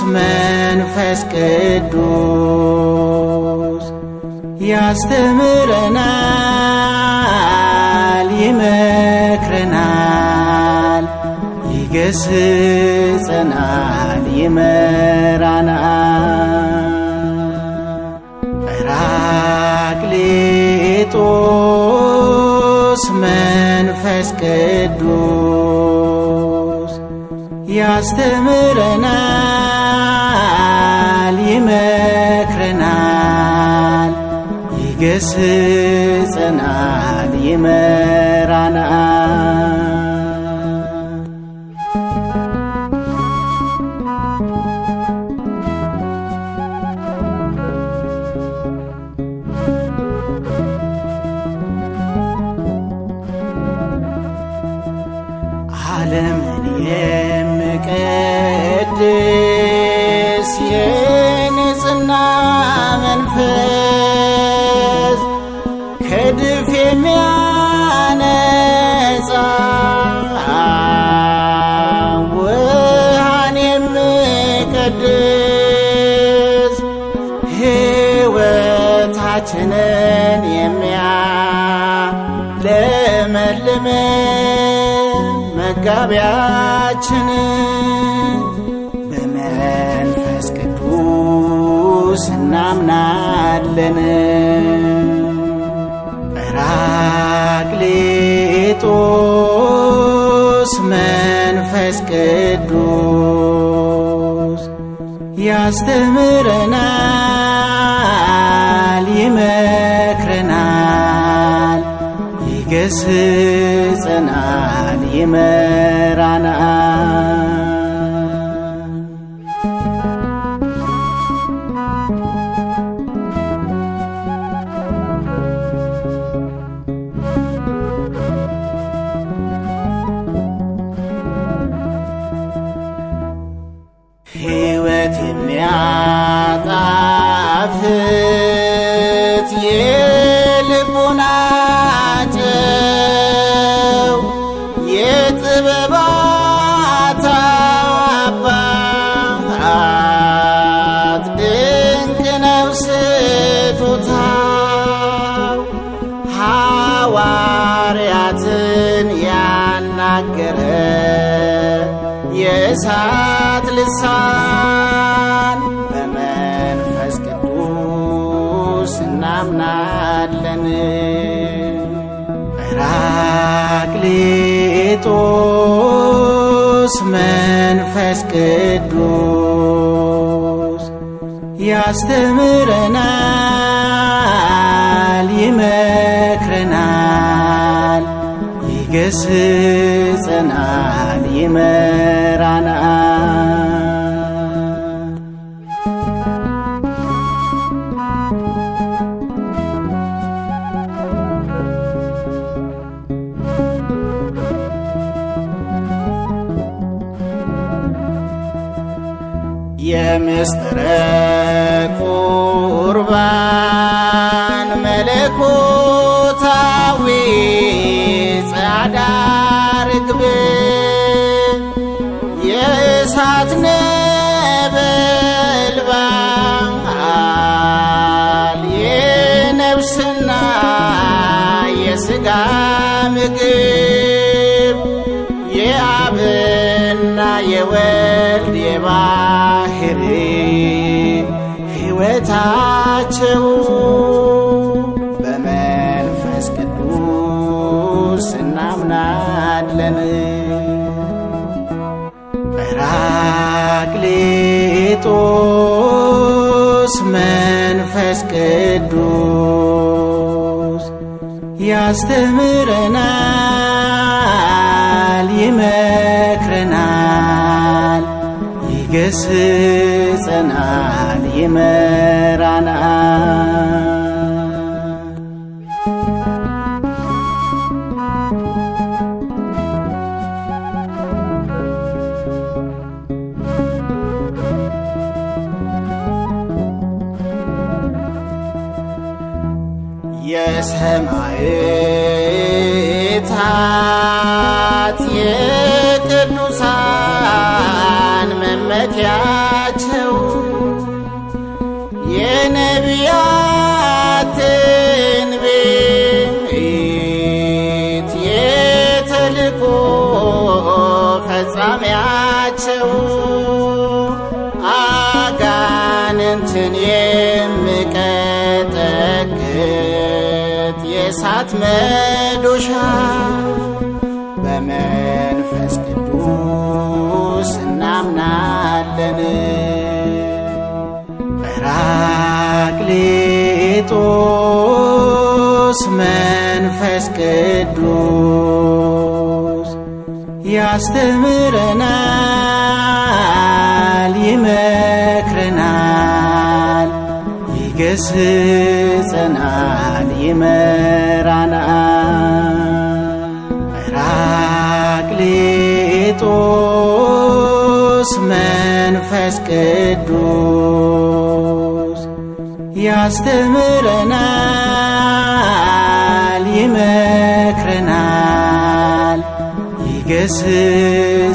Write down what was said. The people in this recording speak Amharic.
መንፈስ ቅዱስ ያስተምረናል፣ ይመክረናል፣ ይገስጸናል፣ ይመራናል። ጰራቅሊጦስ መንፈስ ቅዱስ ያስተምረናል፣ ይመክረናል፣ ይገስጸናል፣ ይመራናል። ዓለምን የምቀድስ የንጽሕና መንፈስ ከድፍ የሚያነጻ ውሃን የምቀድስ ሕይወታችንን የሚያለመልም መጋቢያችን በመንፈስ ቅዱስ እናምናለን። ጰራቅሊጦስ መንፈስ ቅዱስ ያስተምረናል፣ ይመክረናል፣ ይገስጸናል፣ ይመራናል። ሕይወት የሚያጣፍጥ የልቡና ጨው የጥበባት አባት ድንቅ ነው ስጦታው። ሐዋርያትን ያናገረ የእሳት ልሳን በመንፈስ ቅዱስ እናምናለን። ጰራቅሊጦስ መንፈስ ቅዱስ ያስተምረናል፣ ይመክረናል፣ ይገስጸናል፣ ይመራናል። የምስጢረ ቁርባን መለኮታዊ ጸዓዳ ርግብ የእሳት ነበልባል የነፍስና የሥጋ ምግብ የአብና የወልድ የባሕሪ ሕይወታቸው በመንፈስ ቅዱስ እናምናለን። ጰራቅሊጦስ መንፈስ ቅዱስ ያስተምረናል፣ ይመክረናል፣ ይገስጸናል፣ ይመራናል። የሰማዕታት የቅዱሳን መመኪያችን አጋንንትን የምቀጠቅጥ የእሳት መዶሻ በመንፈስ ቅዱስ እናምናለን። ጰራቅሊጦስ መንፈስ ቅዱስ ያስተምረናል፣ ይመክረናል፣ ይገስጸናል፣ ይመራናል። ጰራቅሊጦስ መንፈስ ቅዱስ ያስተምረናል፣ ይመክረናል፣ ይገስጸናል፣